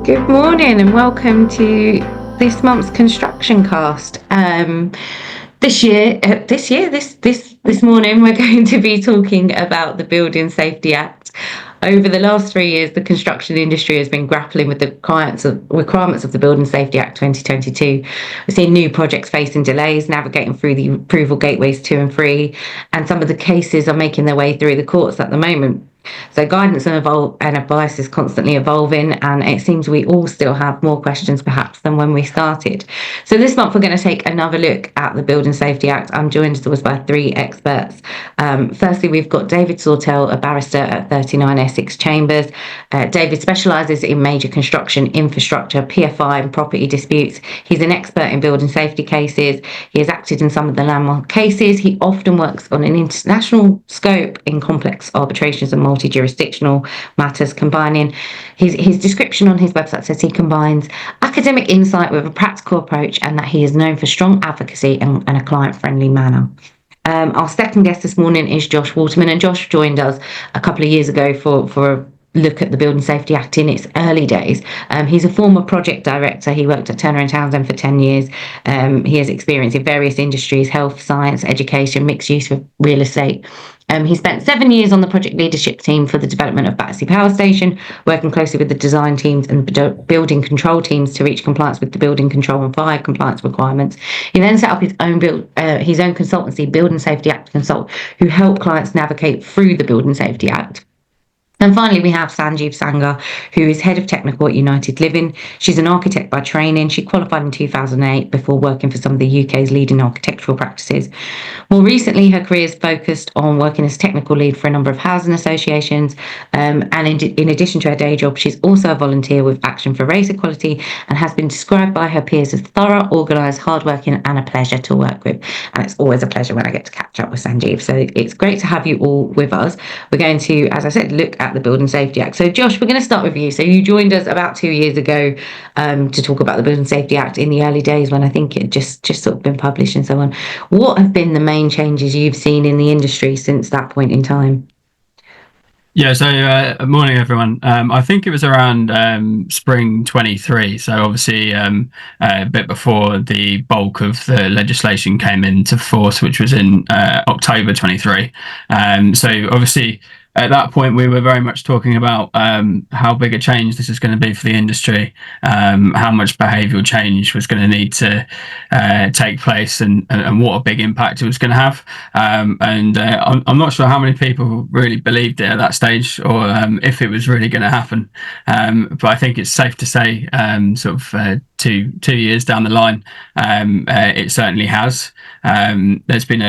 Good morning and welcome to this month's ConstructionCast. This morning we're going to be talking about the Building Safety Act. Over the last 3 years, the construction industry has been grappling with the requirements of the Building Safety Act 2022. We're seeing new projects facing delays, navigating through the approval gateways 2 and 3, and some of the cases are making their way through the courts at the moment. So guidance and advice is constantly evolving, and it seems we all still have more questions perhaps than when we started. So this month we're going to take another look at the Building Safety Act. I'm joined as always by 3 experts. Firstly, we've got David Sawtell, a barrister at 39 Essex Chambers. David specialises in major construction, infrastructure, PFI and property disputes. He's an expert in building safety cases. He has acted in some of the landmark cases. He often works on an international scope in complex arbitrations and multi-jurisdictional matters, combining his description on his website says he combines academic insight with a practical approach, and that he is known for strong advocacy and a client-friendly manner. Our second guest this morning is Josh Waterman, and Josh joined us a couple of years ago for a look at the Building Safety Act in its early days. He's a former project director. He worked at Turner & Townsend for 10 years. He has experience in various industries: health, science, education, mixed use of real estate. He spent 7 years on the project leadership team for the development of Battersea Power Station, working closely with the design teams and building control teams to reach compliance with the building control and fire compliance requirements. He then set up his own consultancy, Building Safety Act Consult, who help clients navigate through the Building Safety Act. And finally, we have Sanjiv, who is head of technical at United Living. She's an architect by training. She qualified in 2008 before working for some of the UK's leading architectural practices. More recently, her career is focused on working as technical lead for a number of housing associations. And in addition to her day job, she's also a volunteer with Action for Race Equality, and has been described by her peers as thorough, organised, hardworking, and a pleasure to work with. And it's always a pleasure when I get to catch up with Sanjiv. So it's great to have you all with us. We're going to, as I said, look at the Building Safety Act. So Josh, we're going to start with you. So you joined us about 2 years ago to talk about the Building Safety Act in the early days, when I think it just sort of been published and so on. What have been the main changes you've seen in the industry since that point in time? Yeah, so morning everyone. I think it was around spring 23, so obviously a bit before the bulk of the legislation came into force, which was in October 23. So obviously at that point we were very much talking about how big a change this is going to be for the industry, how much behavioural change was going to need to take place, and what a big impact it was going to have. I'm not sure how many people really believed it at that stage, or if it was really going to happen. But I think it's safe to say, two years down the line, it certainly has. There's been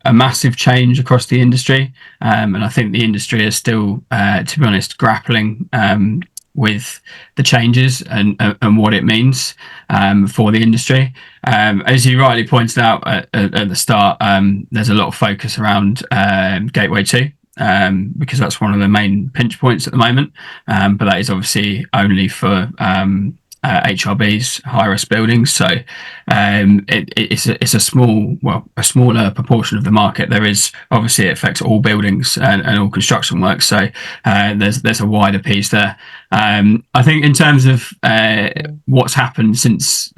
a massive change across the industry, and I think the industry is still, to be honest, grappling with the changes and what it means for the industry. As you rightly pointed out at the start, there's a lot of focus around Gateway 2. Because that's one of the main pinch points at the moment, but that is obviously only for HRBs, high-risk buildings. So it's a smaller proportion of the market. There is obviously, it affects all buildings and all construction work. So there's a wider piece there. I think in terms of what's happened since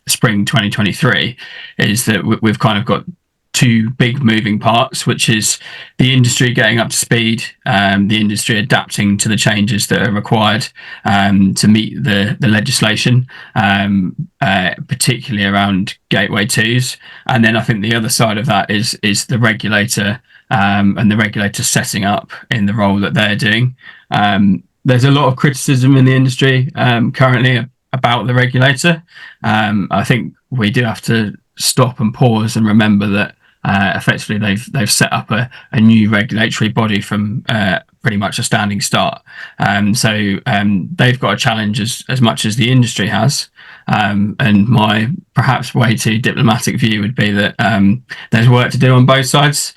spring 2023 is that we've kind of got 2 big moving parts, which is the industry getting up to speed, the industry adapting to the changes that are required to meet the legislation, particularly around Gateway 2s. And then I think the other side of that is the regulator, and the regulator setting up in the role that they're doing. There's a lot of criticism in the industry currently about the regulator. I think we do have to stop and pause and remember that effectively they've set up a new regulatory body from pretty much a standing start. So they've got a challenge as much as the industry has. And my perhaps way too diplomatic view would be that there's work to do on both sides.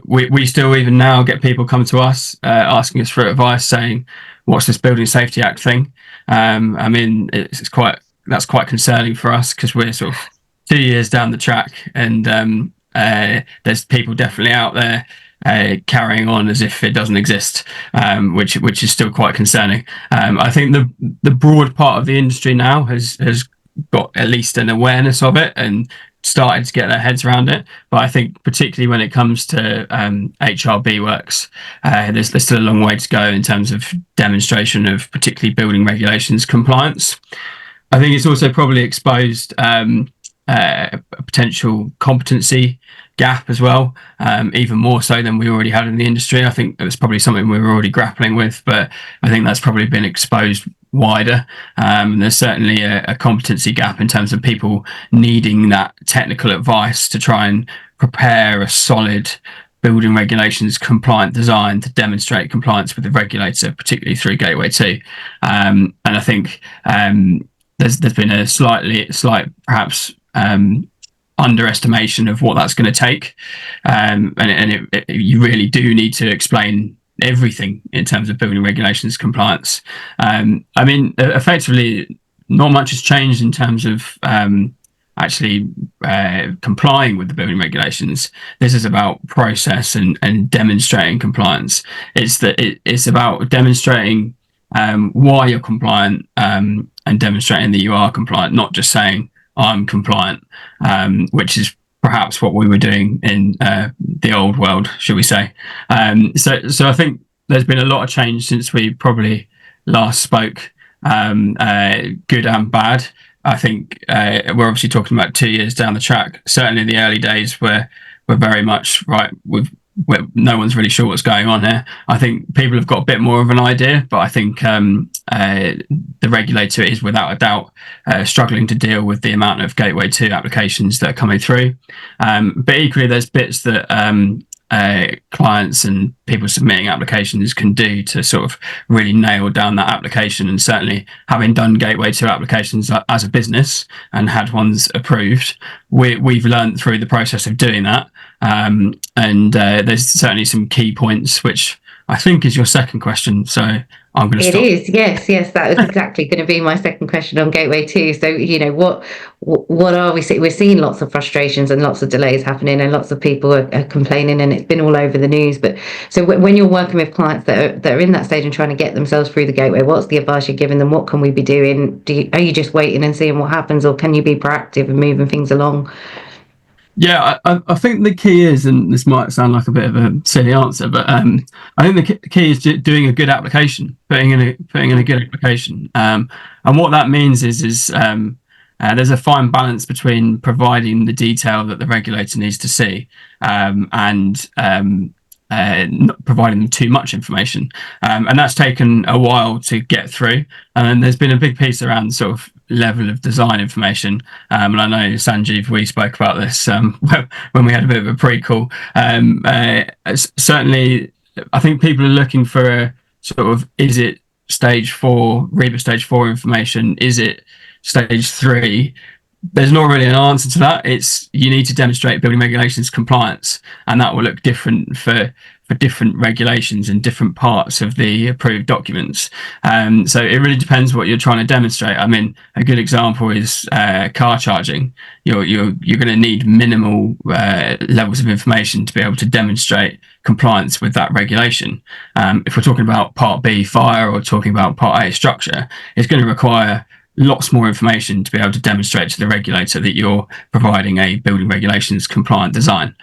We still even now get people come to us asking us for advice, saying, "What's this Building Safety Act thing?" I mean, that's quite concerning for us, because we're sort of 2 years down the track, and there's people definitely out there carrying on as if it doesn't exist, which is still quite concerning. I think the broad part of the industry now has got at least an awareness of it and started to get their heads around it. But I think particularly when it comes to HRB works, there's still a long way to go in terms of demonstration of particularly building regulations compliance. I think it's also probably exposed a potential competency gap as well, even more so than we already had in the industry. I think it was probably something we were already grappling with, but I think that's probably been exposed wider. There's certainly a competency gap in terms of people needing that technical advice to try and prepare a solid building regulations compliant design to demonstrate compliance with the regulator, particularly through Gateway 2. And I think there's been a slight perhaps underestimation of what that's going to take, you really do need to explain everything in terms of building regulations compliance. I mean, effectively, not much has changed in terms of actually complying with the building regulations. This is about process and demonstrating compliance. It's about demonstrating why you're compliant and demonstrating that you are compliant, not just saying I'm compliant, which is perhaps what we were doing in the old world, should we say. So I think there's been a lot of change since we probably last spoke, good and bad. I think we're obviously talking about 2 years down the track. Certainly the early days were very much right. No one's really sure what's going on here. I think people have got a bit more of an idea, but I think the regulator is without a doubt struggling to deal with the amount of Gateway 2 applications that are coming through. But equally, there's bits that clients and people submitting applications can do to sort of really nail down that application. And certainly having done Gateway 2 applications as a business and had ones approved, we've learned through the process of doing that. And there's certainly some key points, which I think is your second question. So I'm going to stop. It is, yes. That was exactly going to be my second question on Gateway 2. So, what are we seeing? We're seeing lots of frustrations and lots of delays happening, and lots of people are complaining, and it's been all over the news. But so when you're working with clients that are in that stage and trying to get themselves through the Gateway, what's the advice you're giving them? What can we be doing? Are you just waiting and seeing what happens, or can you be proactive and moving things along? Yeah, I think the key is, and this might sound like a bit of a silly answer, but I think the key is doing a good application, putting in a good application. And what that means is there's a fine balance between providing the detail that the regulator needs to see and not providing them too much information. And that's taken a while to get through. And there's been a big piece around sort of level of design information. And I know, Sanjiv, we spoke about this when we had a bit of a pre-call. Certainly, I think people are looking for a sort of, is it stage 4, REBA stage 4 information? Is it stage 3? There's not really an answer to that. It's you need to demonstrate building regulations compliance, and that will look different for different regulations in different parts of the approved documents. So it really depends what you're trying to demonstrate. I mean, a good example is car charging. You're going to need minimal levels of information to be able to demonstrate compliance with that regulation. If we're talking about Part B fire or talking about Part A structure, it's going to require lots more information to be able to demonstrate to the regulator that you're providing a building regulations compliant design.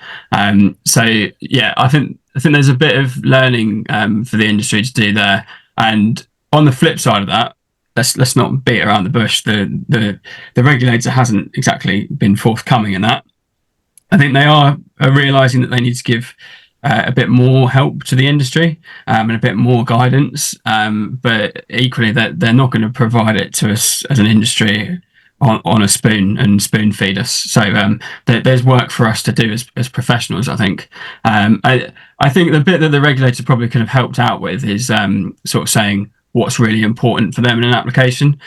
So yeah, I think there's a bit of learning for the industry to do there. And on the flip side of that, let's not beat around the bush. The regulator hasn't exactly been forthcoming in that. I think they are realizing that they need to give a bit more help to the industry and a bit more guidance, but equally they're not going to provide it to us as an industry on a spoon and spoon feed us. So there's work for us to do as professionals, I think. I think the bit that the regulator probably could have helped out with is sort of saying what's really important for them in an application.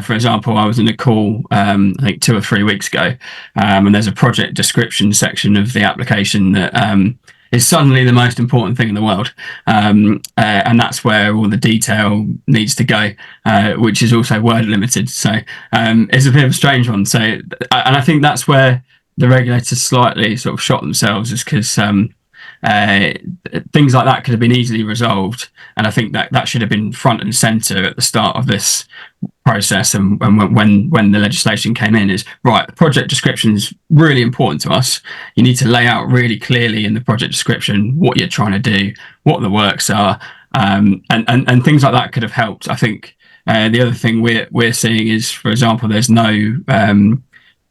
For example, I was in a call I think 2 or 3 weeks ago, and there's a project description section of the application that is suddenly the most important thing in the world. And that's where all the detail needs to go, which is also word limited. So it's a bit of a strange one. So, and I think that's where the regulators slightly sort of shot themselves, is because things like that could have been easily resolved. And I think that should have been front and center at the start of this process. And when the legislation came in, is right, the project description is really important to us. You need to lay out really clearly in the project description what you're trying to do, what the works are, and things like that could have helped. I think the other thing we're seeing is, for example, there's no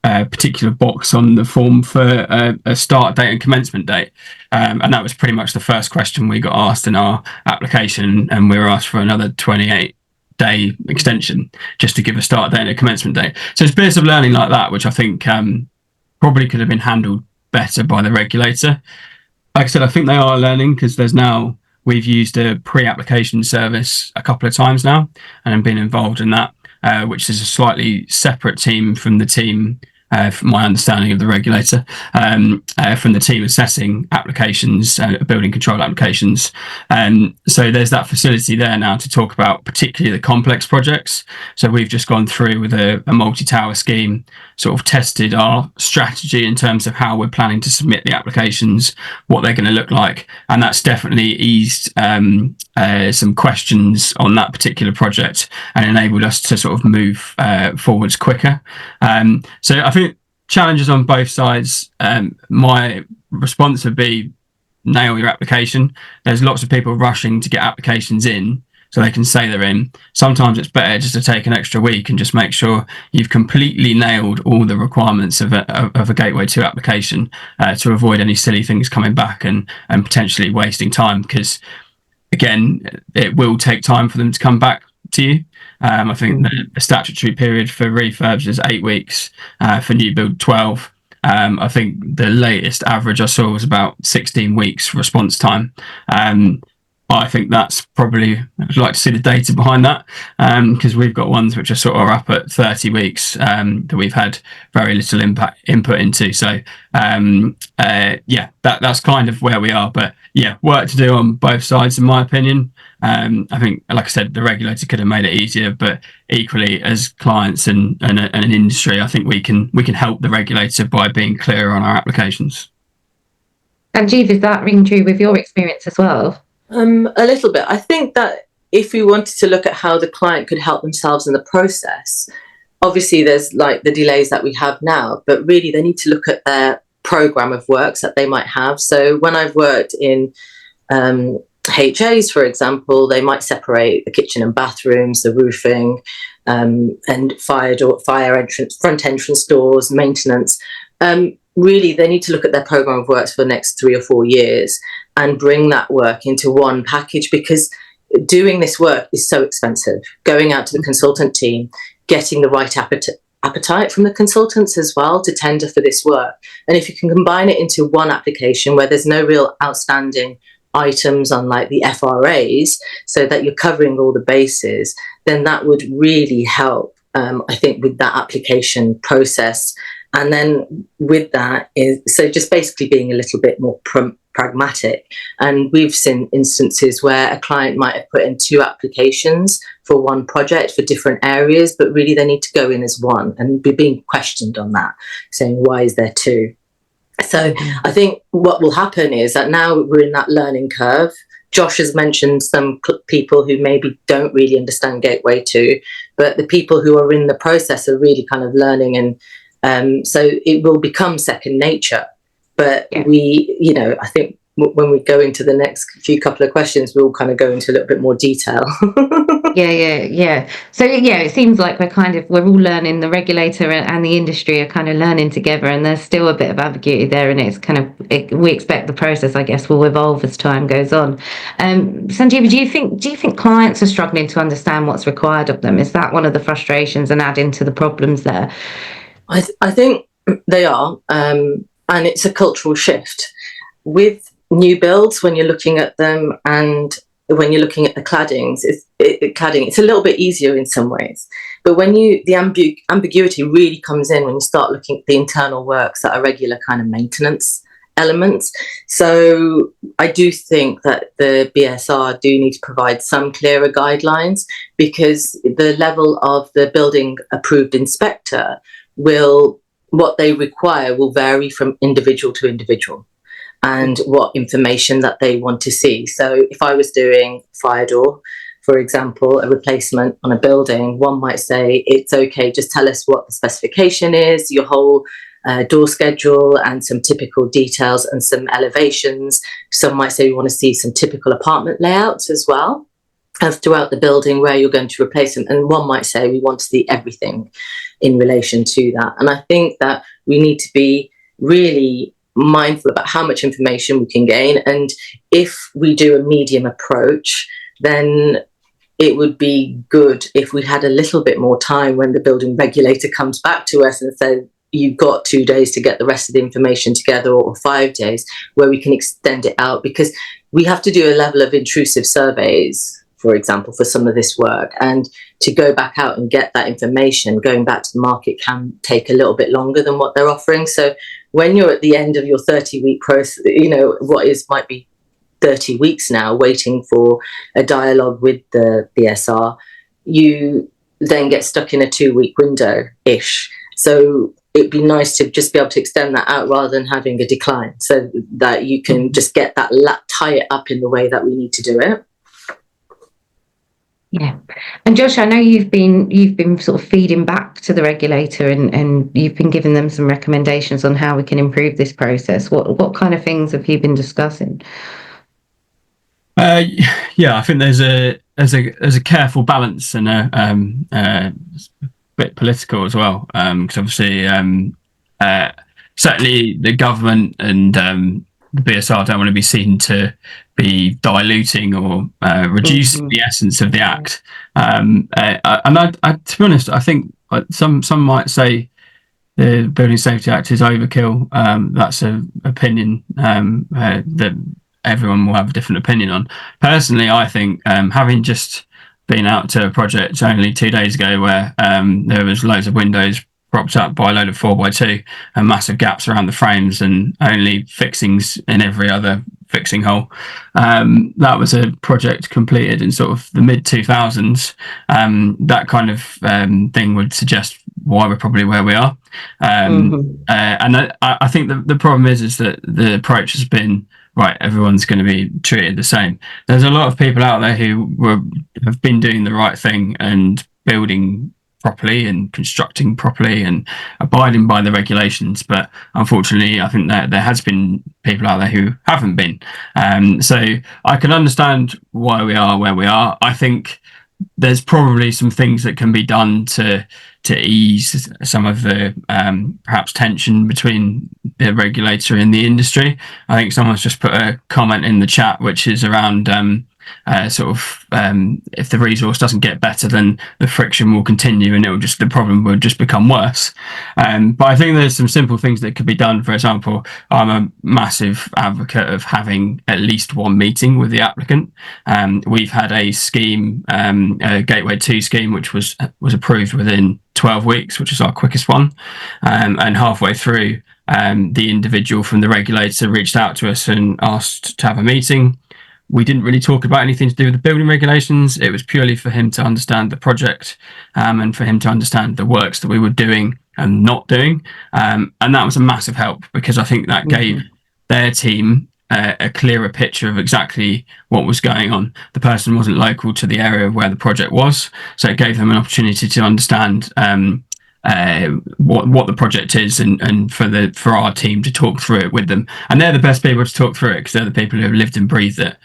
particular box on the form for a start date and commencement date, and that was pretty much the first question we got asked in our application, and we were asked for another 28-day extension just to give a start date and a commencement date. So it's bits of learning like that which I think probably could have been handled better by the regulator. Like I said, I think they are learning, because we've used a pre-application service a couple of times now and have been involved in that, which is a slightly separate team from the team, from my understanding of the regulator, from the team assessing applications, building control applications. So there's that facility there now to talk about particularly the complex projects. So we've just gone through with a multi-tower scheme, sort of tested our strategy in terms of how we're planning to submit the applications, what they're going to look like. And that's definitely eased some questions on that particular project and enabled us to sort of move forwards quicker. So I think challenges on both sides. My response would be nail your application. There's lots of people rushing to get applications in so they can say they're in. Sometimes it's better just to take an extra week and just make sure you've completely nailed all the requirements of a Gateway 2 application, to avoid any silly things coming back and potentially wasting time, because again, it will take time for them to come back to you. I think the statutory period for refurbs is 8 weeks, for new build 12. I think the latest average I saw was about 16 weeks response time. I think that's probably, I'd like to see the data behind that, because we've got ones which are sort of up at 30 weeks, that we've had very little input into. So that's kind of where we are. But yeah, work to do on both sides, in my opinion. I think, like I said, the regulator could have made it easier, but equally, as clients and an industry, I think we can help the regulator by being clearer on our applications. Sanjiv, is that ring true with your experience as well? A little bit. I think that if we wanted to look at how the client could help themselves in the process, obviously there's like the delays that we have now, but really they need to look at their program of works that they might have. So when I've worked in HAs, for example, they might separate the kitchen and bathrooms, the roofing, and fire entrance, front entrance doors, maintenance. Really, they need to look at their program of works for the next 3 or 4 years and bring that work into one package, because doing this work is so expensive. Going out to the consultant team, getting the right appetite from the consultants as well to tender for this work. And if you can combine it into one application where there's no real outstanding items on like the FRAs, so that you're covering all the bases, then that would really help, I think, with that application process. And then with that is, so just basically being a little bit more pragmatic. And we've seen instances where a client might have put in 2 applications for one project for different areas, but really they need to go in as one and be being questioned on that, saying, why is there 2? So I think what will happen is that now we're in that learning curve. Josh has mentioned some people who maybe don't really understand Gateway 2, but the people who are in the process are really kind of learning, and so it will become second nature. But I think when we go into the next couple of questions, we'll kind of go into a little bit more detail. Yeah. So it seems like we're all learning. The regulator and the industry are kind of learning together, and there's still a bit of ambiguity there. And it's we expect the process, I guess, will evolve as time goes on. Sanjiv, do you think clients are struggling to understand what's required of them? Is that one of the frustrations and adding to the problems there? I think they are, and it's a cultural shift with new builds. When you're looking at them and when you're looking at the claddings, it's a little bit easier in some ways. But when the ambiguity really comes in when you start looking at the internal works that are regular kind of maintenance elements. So I do think that the BSR do need to provide some clearer guidelines, because the level of the building approved inspector what they require will vary from individual to individual. and what information that they want to see. So if I was doing fire door, for example, a replacement on a building, one might say, it's okay, just tell us what the specification is, your whole door schedule and some typical details and some elevations. Some might say we want to see some typical apartment layouts as well as throughout the building where you're going to replace them. And one might say we want to see everything in relation to that. And I think that we need to be really mindful about how much information we can gain. And if we do a medium approach, then it would be good if we had a little bit more time when the building regulator comes back to us and says, you've got 2 days to get the rest of the information together, or 5 days, where we can extend it out, because we have to do a level of intrusive surveys, for example, for some of this work. And to go back out and get that information, going back to the market can take a little bit longer than what they're offering. So when you're at the end of your 30-week process, might be 30 weeks now waiting for a dialogue with the BSR, you then get stuck in a 2-week window-ish. So it'd be nice to just be able to extend that out rather than having a decline, so that you can just get that, tie it up in the way that we need to do it. Yeah. And Josh, I know you've been sort of feeding back to the regulator, and you've been giving them some recommendations on how we can improve this process. What kind of things have you been discussing? Yeah, I think there's a careful balance and a bit political as well, because obviously certainly the government and the BSR don't want to be seen to be diluting or reducing the essence of the Act. And I, to be honest, I think some might say the Building Safety Act is overkill. That's an opinion that everyone will have a different opinion on. Personally, I think having just been out to a project only 2 days ago where there was loads of windows propped up by a load of 4x2 and massive gaps around the frames and only fixings in every other fixing hole. That was a project completed in sort of the mid-2000s. That kind of thing would suggest why we're probably where we are. And I think the problem is that the approach has been, right, everyone's going to be treated the same. There's a lot of people out there who have been doing the right thing and building properly and constructing properly and abiding by the regulations, but unfortunately I think that there has been people out there who haven't been. So I can understand why we are where we are. I think there's probably some things that can be done to ease some of the perhaps tension between the regulator and the industry. I think someone's just put a comment in the chat which is around if the resource doesn't get better, then the friction will continue and the problem will just become worse. But I think there's some simple things that could be done. For example, I'm a massive advocate of having at least one meeting with the applicant. We've had a scheme, a Gateway 2 scheme, which was approved within 12 weeks, which is our quickest one. And halfway through, the individual from the regulator reached out to us and asked to have a meeting. We didn't really talk about anything to do with the building regulations. It was purely for him to understand the project and for him to understand the works that we were doing and not doing. And that was a massive help, because I think that gave their team a clearer picture of exactly what was going on. The person wasn't local to the area where the project was, so it gave them an opportunity to understand what the project is, and for our team to talk through it with them. And they're the best people to talk through it, because they're the people who have lived and breathed it.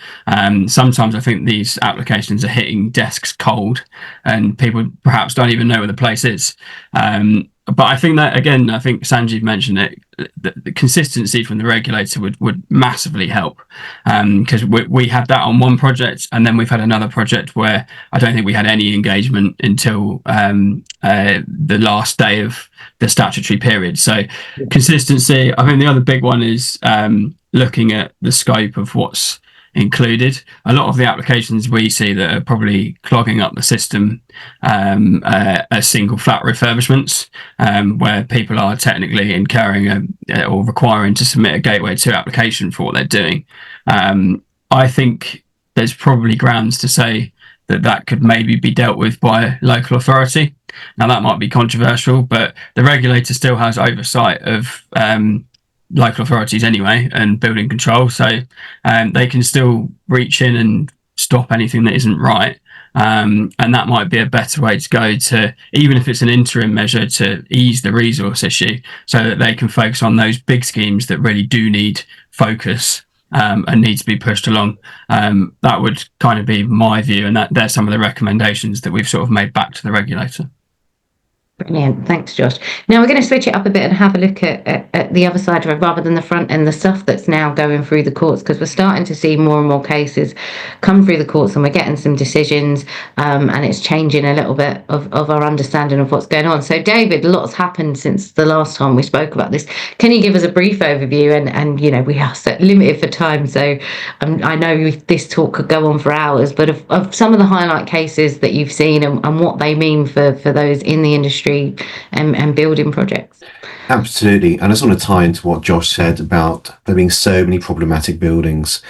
Sometimes I think these applications are hitting desks cold and people perhaps don't even know where the place is. But I think that, again, I think Sanjiv mentioned it, the consistency from the regulator would massively help, because we had that on one project, and then we've had another project where I don't think we had any engagement until the last day of the statutory period. So consistency. I think the other big one is looking at the scope of what's included. A lot of the applications we see that are probably clogging up the system are single flat refurbishments, where people are technically incurring or requiring to submit a Gateway 2 application for what they're doing. I think there's probably grounds to say that could maybe be dealt with by a local authority. Now that might be controversial, but the regulator still has oversight of local authorities anyway and building control, so they can still reach in and stop anything that isn't right. And that might be a better way to go, to even if it's an interim measure, to ease the resource issue so that they can focus on those big schemes that really do need focus and need to be pushed along. That would kind of be my view, and that they're some of the recommendations that we've sort of made back to the regulator. Brilliant. Thanks, Josh. Now we're going to switch it up a bit and have a look at the other side of it rather than the front end, the stuff that's now going through the courts, because we're starting to see more and more cases come through the courts and we're getting some decisions and it's changing a little bit of our understanding of what's going on. So, David, lots happened since the last time we spoke about this. Can you give us a brief overview? And you know, we are so limited for time, so I know this talk could go on for hours, but of some of the highlight cases that you've seen and what they mean for those in the industry and building projects. Absolutely, and I just want to tie into what Josh said about there being so many problematic buildings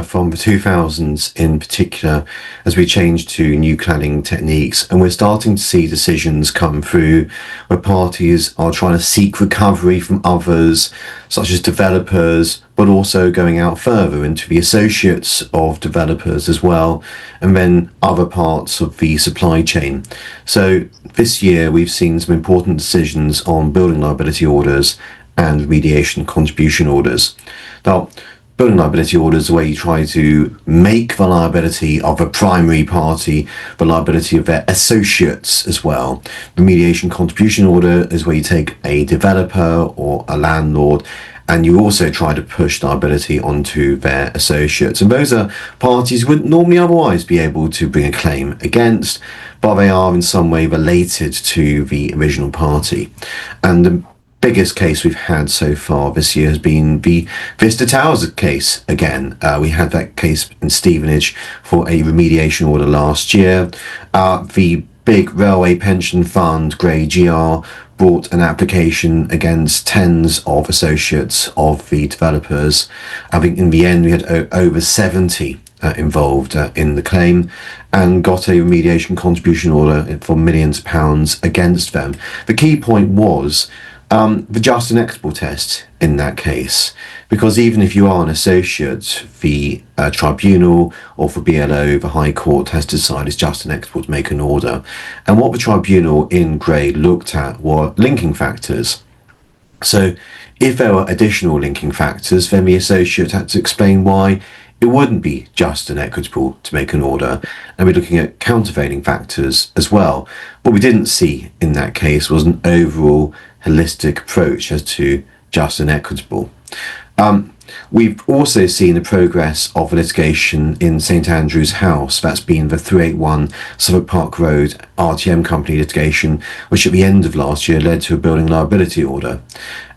from the 2000s in particular, as we change to new cladding techniques, and we're starting to see decisions come through where parties are trying to seek recovery from others, such as developers, but also going out further into the associates of developers as well, and then other parts of the supply chain. So this year we've seen some important decisions on building liability orders and remediation contribution orders. Now, building liability orders are where you try to make the liability of a primary party the liability of their associates as well. Remediation contribution order is where you take a developer or a landlord and you also try to push liability onto their associates. And those are parties who wouldn't normally otherwise be able to bring a claim against, but they are in some way related to the original party. And the biggest case we've had so far this year has been the Vista Towers case again. We had that case in Stevenage for a remediation order last year. The big railway pension fund, Grey GR, brought an application against tens of associates of the developers. I think in the end we had over 70 involved in the claim and got a remediation contribution order for millions of pounds against them. The key point was the just and equitable test in that case, because even if you are an associate, the tribunal or for BLO, the High Court has decided it's just and equitable to make an order. And what the tribunal in Grey looked at were linking factors. So if there were additional linking factors, then the associate had to explain why it wouldn't be just and equitable to make an order, and we're looking at countervailing factors as well. What we didn't see in that case was an overall holistic approach as to just and equitable. We've also seen the progress of litigation in St Andrew's House. That's been the 381 Suffolk Park Road RTM company litigation, which at the end of last year led to a building liability order.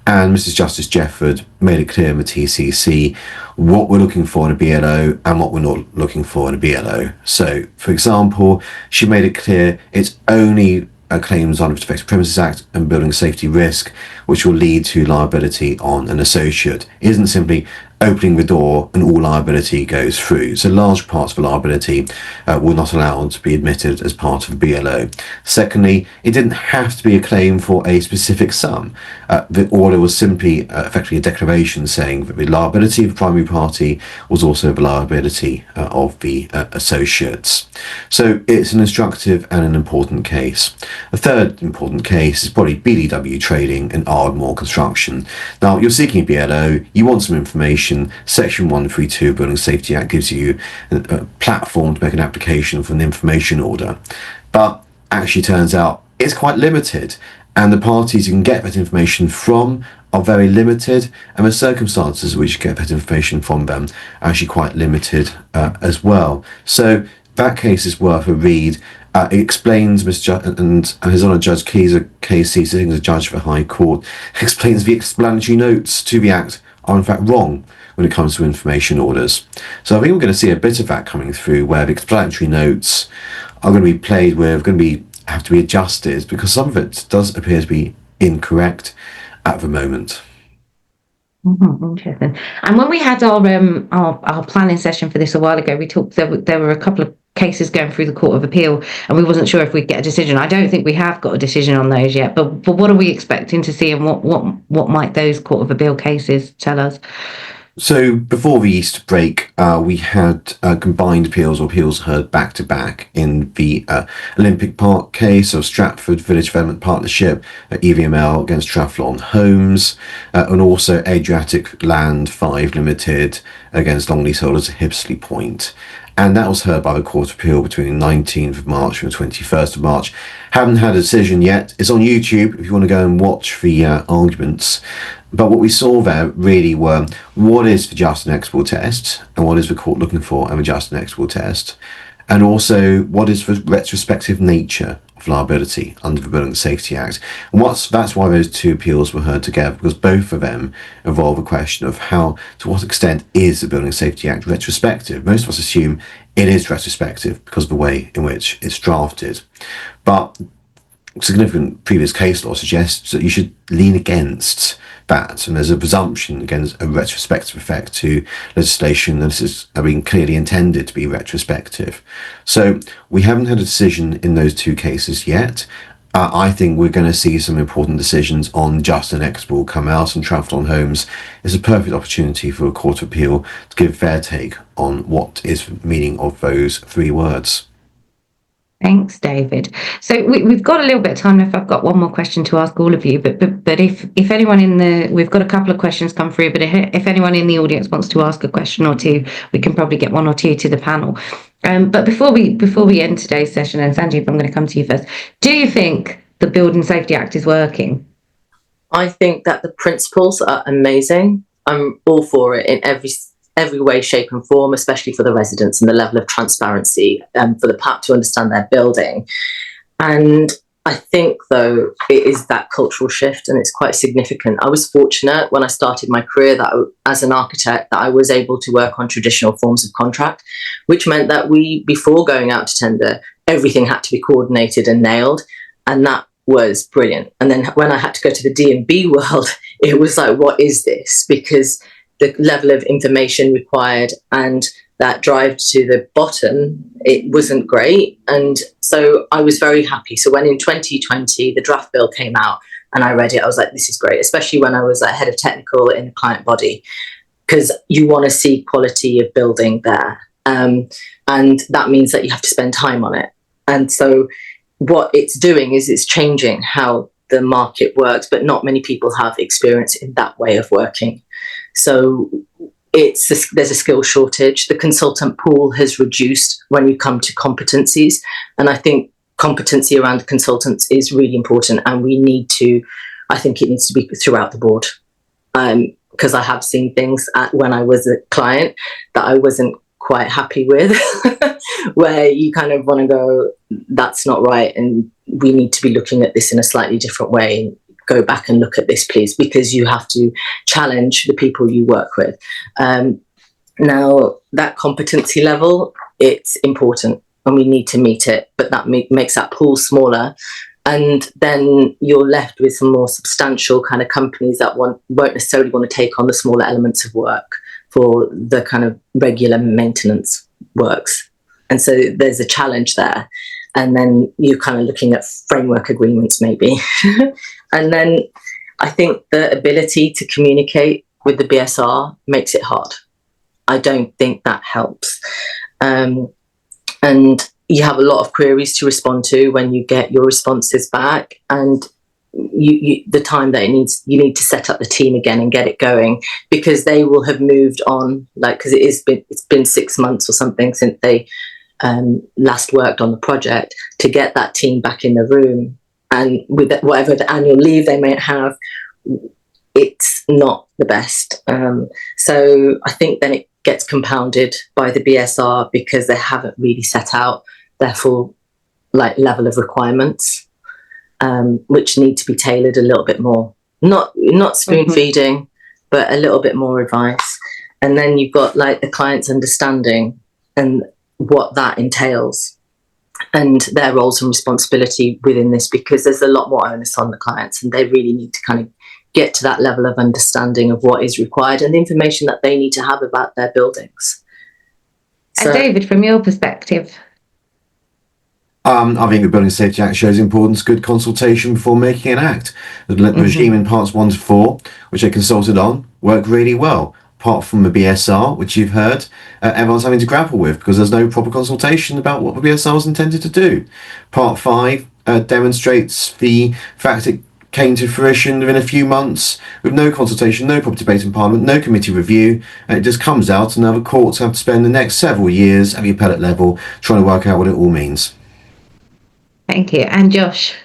And Mrs Justice Jefford made it clear in the TCC what we're looking for in a BLO and what we're not looking for in a BLO. So, for example, she made it clear it's only claims under the Defective Premises Act and building safety risk which will lead to liability on an associate. It isn't simply opening the door and all liability goes through. So large parts of liability were not allowed to be admitted as part of a BLO. Secondly, it didn't have to be a claim for a specific sum. The order was simply effectively a declaration saying that the liability of the primary party was also the liability of the associates. So it's an instructive and an important case. A third important case is probably BDW Trading and Ardmore Construction. Now, you're seeking a BLO, you want some information. Section 132 Building Safety Act gives you a platform to make an application for an information order, but actually turns out it's quite limited, and the parties you can get that information from are very limited, and the circumstances which you get that information from them are actually quite limited as well. So that case is worth a read. It explains, and His Honour Judge Keyser, KC, sitting as a judge for the High Court, explains the explanatory notes to the Act are in fact wrong when it comes to information orders. So I think we're going to see a bit of that coming through, where the explanatory notes are going to be played with, going to have to be adjusted, because some of it does appear to be incorrect at the moment. Interesting. And when we had our planning session for this a while ago, we talked. There were a couple of cases going through the Court of Appeal, and we wasn't sure if we'd get a decision. I don't think we have got a decision on those yet, but what are we expecting to see, and what might those Court of Appeal cases tell us? So before the Easter break, we had combined appeals or appeals heard back to back in the Olympic Park case of Stratford Village Development Partnership, EVML against Travellon Homes, and also Adriatic Land 5 Limited against long leaseholders at Hipsley Point. And that was heard by the Court of Appeal between the 19th of March and the 21st of March. Haven't had a decision yet. It's on YouTube if you want to go and watch the arguments. But what we saw there really were, what is the just and equitable test, and what is the court looking for in the just and equitable test, and also what is the retrospective nature of liability under the Building Safety Act. And that's why those two appeals were heard together, because both of them involve a question of to what extent is the Building Safety Act retrospective. Most of us assume it is retrospective because of the way in which it's drafted. But significant previous case law suggests that you should lean against that, and there's a presumption against a retrospective effect to legislation that is clearly intended to be retrospective. So we haven't had a decision in those two cases yet. I think we're going to see some important decisions on just and equitable come out, and Travellon Homes is a perfect opportunity for a Court of Appeal to give their take on what is the meaning of those three words. Thanks, David. So we've got a little bit of time left. I've got one more question to ask all of you, but if anyone we've got a couple of questions come through, but if anyone in the audience wants to ask a question or two, we can probably get one or two to the panel. But before we end today's session, and Sanjiv, I'm going to come to you first. Do you think the Building Safety Act is working? I think that the principles are amazing. I'm all for it in every way, shape and form, especially for the residents, and the level of transparency for the PAP to understand their building. And I think, though, it is that cultural shift, and it's quite significant. I was fortunate when I started my career as an architect that I was able to work on traditional forms of contract, which meant that before going out to tender, everything had to be coordinated and nailed, and that was brilliant. And then when I had to go to the D&B world, it was like, what is this? Because the level of information required and that drive to the bottom, it wasn't great. And so I was very happy. So when in 2020, the draft bill came out and I read it, I was like, this is great, especially when I was head of technical in the client body, because you want to see quality of building there. And that means that you have to spend time on it. And so what it's doing is it's changing how the market works, but not many people have experience in that way of working. So there's a skill shortage. The consultant pool has reduced when you come to competencies. And I think competency around consultants is really important. And I think it needs to be throughout the board. Because I have seen things when I was a client that I wasn't quite happy with, where you kind of want to go, that's not right. And we need to be looking at this in a slightly different way. Go back and look at this, please, because you have to challenge the people you work with. Now, that competency level, it's important and we need to meet it, but that makes that pool smaller. And then you're left with some more substantial kind of companies that won't necessarily want to take on the smaller elements of work for the kind of regular maintenance works. And so there's a challenge there. And then you're kind of looking at framework agreements maybe. And then I think the ability to communicate with the BSR makes it hard. I don't think that helps. And you have a lot of queries to respond to when you get your responses back. And the time that you need to set up the team again and get it going, because they will have moved on, because it's been 6 months or something since they last worked on the project, to get that team back in the room, and with whatever the annual leave they might have, it's not the best. So I think then it gets compounded by the BSR because they haven't really set out their full level of requirements, which need to be tailored a little bit more. Not spoon feeding, but a little bit more advice. And then you've got the client's understanding and what that entails and their roles and responsibility within this, because there's a lot more onus on the clients and they really need to kind of get to that level of understanding of what is required and the information that they need to have about their buildings. So, David, from your perspective, I think the Building Safety Act shows importance of good consultation before making an act. The regime in parts 1 to 4, which they consulted on, worked really well. Apart from the BSR, which you've heard, everyone's having to grapple with because there's no proper consultation about what the BSR was intended to do. Part 5 demonstrates the fact it came to fruition within a few months with no consultation, no proper debate in Parliament, no committee review, and it just comes out and now the courts have to spend the next several years at the appellate level trying to work out what it all means. Thank you. And Josh?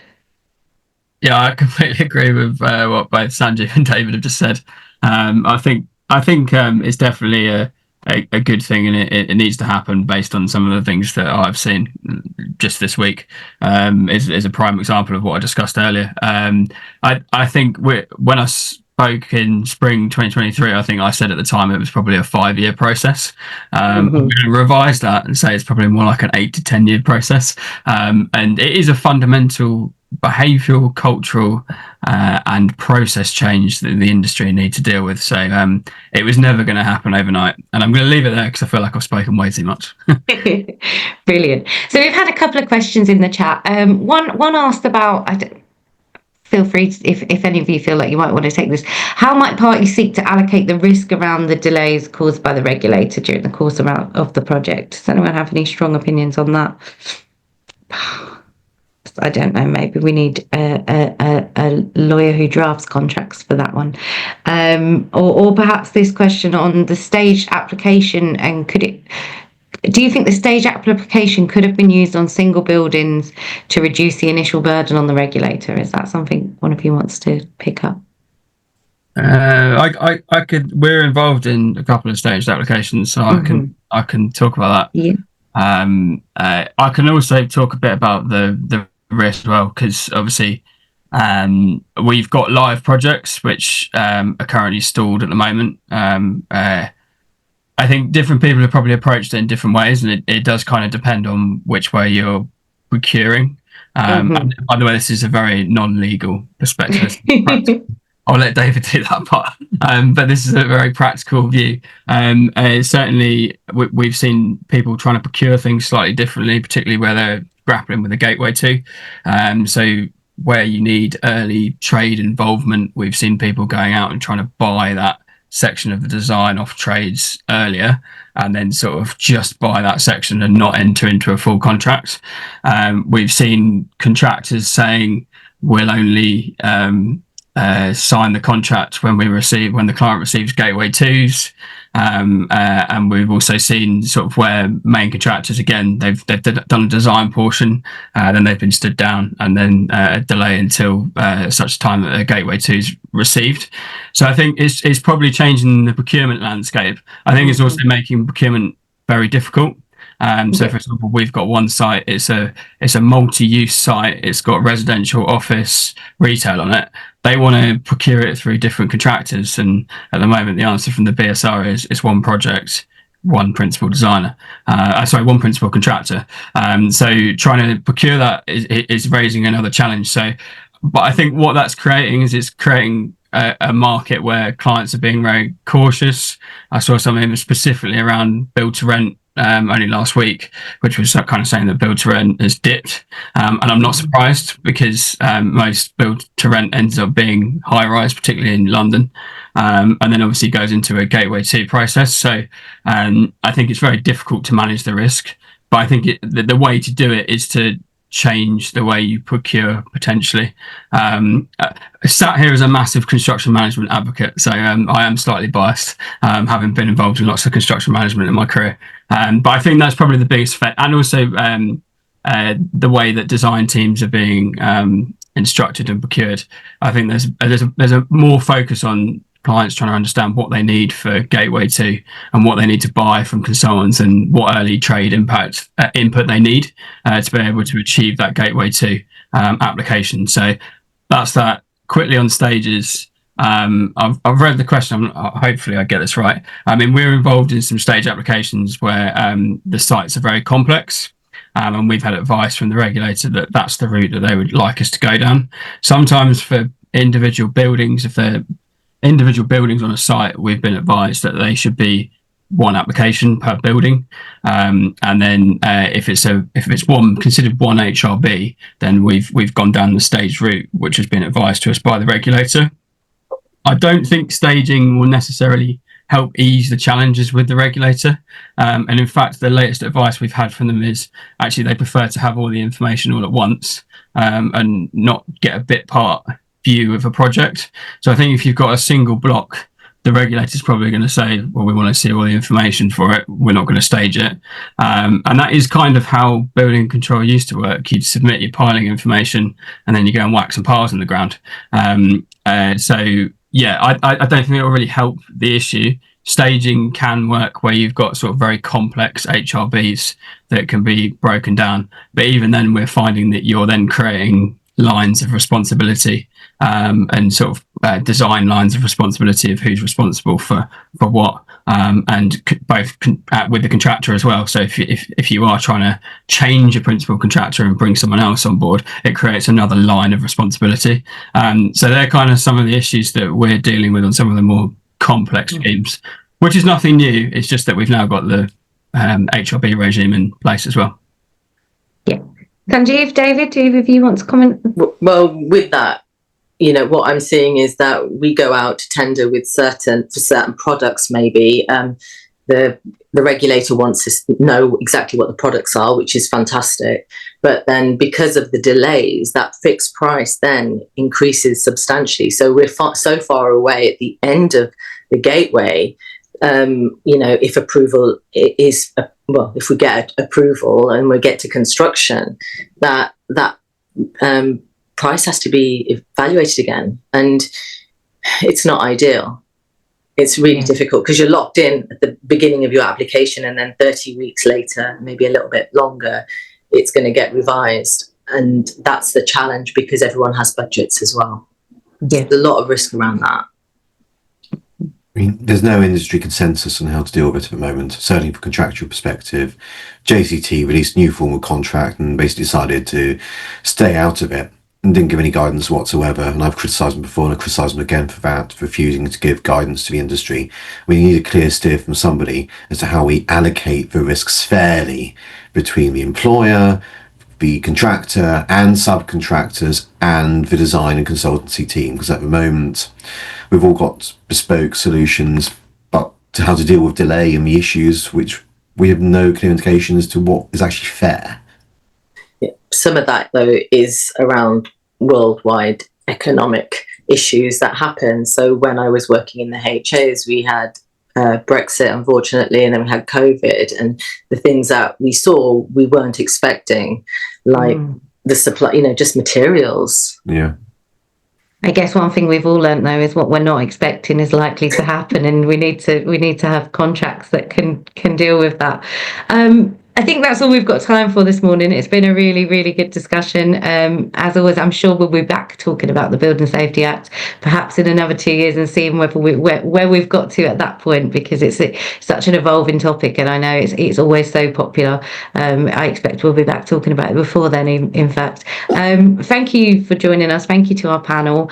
Yeah, I completely agree with what both Sanjiv and David have just said. I think it's definitely a good thing, and it needs to happen based on some of the things that I've seen just this week. Is a prime example of what I discussed earlier. I think when I spoke in spring 2023, I think I said at the time it was probably a 5-year process. I'm going to revise that and say it's probably more like an 8 to 10 year process. And it is a fundamental behavioural, cultural, and process change that the industry need to deal with. So it was never going to happen overnight. And I'm going to leave it there because I feel like I've spoken way too much. Brilliant. So we've had a couple of questions in the chat. One asked about, feel free to, if any of you feel like you might want to take this, how might parties seek to allocate the risk around the delays caused by the regulator during the course of the project? Does anyone have any strong opinions on that? I don't know, maybe we need a lawyer who drafts contracts for that one. Or perhaps this question on the staged application, and do you think the staged application could have been used on single buildings to reduce the initial burden on the regulator? Is that something one of you wants to pick up? I could. We're involved in a couple of staged applications, so I can talk about that. Yeah. I can also talk a bit about the risk as well, because obviously we've got live projects which are currently stalled at the moment. I think different people have probably approached it in different ways, and it does kind of depend on which way you're procuring. And by the way, this is a very non-legal perspective. I'll let David do that part. But this is a very practical view. Certainly, we've seen people trying to procure things slightly differently, particularly where they're grappling with a gateway 2. So where you need early trade involvement, we've seen people going out and trying to buy that section of the design off trades earlier, and then sort of just buy that section and not enter into a full contract. We've seen contractors saying we'll only sign the contract when the client receives gateway 2s, and we've also seen sort of where main contractors, again, they've done a design portion, then they've been stood down, and then a delay until such time that a gateway 2 is received. So I think it's probably changing the procurement landscape. I think it's also making procurement very difficult. So for example, we've got one site, it's a multi-use site, it's got residential, office, retail on it. They want to procure it through different contractors, and at the moment the answer from the BSR is one project, one principal designer, one principal contractor. So trying to procure that is raising another challenge. So, but I think what that's creating is it's creating a market where clients are being very cautious. I saw something specifically around build to rent only last week, which was kind of saying that build to rent has dipped, and I'm not surprised, because most build to rent ends up being high rise, particularly in London, and then obviously goes into a gateway 2 process. So I think it's very difficult to manage the risk, but I think the way to do it is to change the way you procure potentially. Sat here as a massive construction management advocate, so I am slightly biased, having been involved in lots of construction management in my career, but I think that's probably the biggest effect. And also the way that design teams are being instructed and procured. I think there's a more focus on clients trying to understand what they need for gateway 2 and what they need to buy from consultants, and what early trade input they need to be able to achieve that gateway 2 application. So that's that. Quickly on stages, I've read the question. Hopefully I get this right. I mean, we're involved in some stage applications where the sites are very complex, and we've had advice from the regulator that that's the route that they would like us to go down. Sometimes for individual buildings, if they're individual buildings on a site, we've been advised that they should be one application per building, and then if it's considered one HRB, then we've gone down the staged route, which has been advised to us by the regulator. I don't think staging will necessarily help ease the challenges with the regulator, and in fact the latest advice we've had from them is actually they prefer to have all the information all at once, and not get a bit part view of a project. So I think if you've got a single block, the regulator's probably going to say, well, we want to see all the information for it, we're not going to stage it. And that is kind of how building control used to work. You'd submit your piling information and then you go and whack some piles in the ground. So yeah, I don't think it'll really help the issue. Staging can work where you've got sort of very complex HRBs that can be broken down. But even then, we're finding that you're then creating lines of responsibility, and sort of design lines of responsibility of who's responsible for what, and both with the contractor as well. So if you are trying to change a principal contractor and bring someone else on board, it creates another line of responsibility. So they're kind of some of the issues that we're dealing with on some of the more complex schemes, which is nothing new. It's just that we've now got the HRB regime in place as well. Yeah. Sanjiv, David, do either of you want to comment? Well, with that, what I'm seeing is that we go out to tender for certain products. Maybe the regulator wants to know exactly what the products are, which is fantastic. But then, because of the delays, that fixed price then increases substantially. So we're so far away at the end of the gateway. If approval is if we get approval and we get to construction, that price has to be evaluated again, and it's not ideal. It's really difficult because you're locked in at the beginning of your application, and then 30 weeks later, maybe a little bit longer, it's going to get revised, and that's the challenge because everyone has budgets as well. Yeah, there's a lot of risk around that. I mean, there's no industry consensus on how to deal with it at the moment, certainly from a contractual perspective. JCT released a new form of contract and basically decided to stay out of it and didn't give any guidance whatsoever. And I've criticised them before and I criticise them again for that, for refusing to give guidance to the industry. We need a clear steer from somebody as to how we allocate the risks fairly between the employer, the contractor and subcontractors and the design and consultancy team, because at the moment we've all got bespoke solutions, but to how to deal with delay and the issues which we have no clear indication as to what is actually fair. Yeah. Some of that though is around worldwide economic issues that happen. So when I was working in the HAs, we had Brexit, unfortunately, and then we had COVID, and the things that we saw we weren't expecting, like the supply, just materials. Yeah. I guess one thing we've all learned though is what we're not expecting is likely to happen, and we need to have contracts that can deal with that. I think that's all we've got time for this morning. It's been a really, really good discussion. As always, I'm sure we'll be back talking about the Building Safety Act, perhaps in another 2 years, and seeing whether where we've got to at that point, because it's such an evolving topic, and I know it's always so popular. I expect we'll be back talking about it before then, in fact. Thank you for joining us. Thank you to our panel.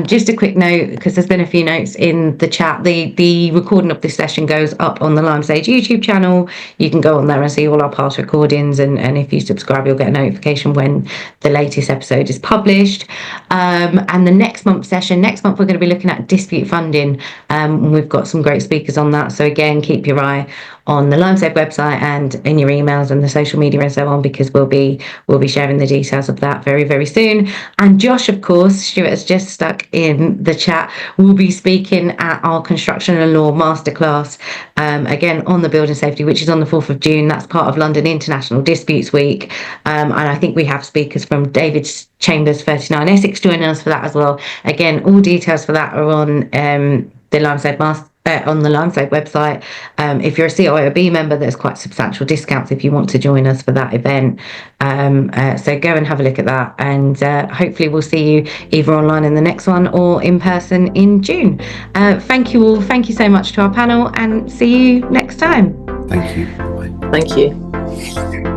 Just a quick note, because there's been a few notes in the chat. The recording of this session goes up on the Limesage YouTube channel. You can go on there and see all our past recordings, and if you subscribe, you'll get a notification when the latest episode is published. And the next month we're going to be looking at dispute funding. We've got some great speakers on that, so again, keep your eye on the Limesage website and in your emails and the social media and so on, because we'll be sharing the details of that very, very soon. And Josh, of course, Stuart has just stuck in the chat, will be speaking at our Construction and Law Masterclass, again on the building safety, which is on the 4th of June. That's part of London International Disputes Week, and I think we have speakers from David's Chambers 39 Essex joining us for that as well. Again, all details for that are on the Limesage on the Limesage website. If you're a CIOB member, there's quite substantial discounts if you want to join us for that event. So go and have a look at that, and hopefully we'll see you either online in the next one or in person in June. Thank you all. Thank you so much to our panel, and see you next time. Thank you. Bye. Thank you.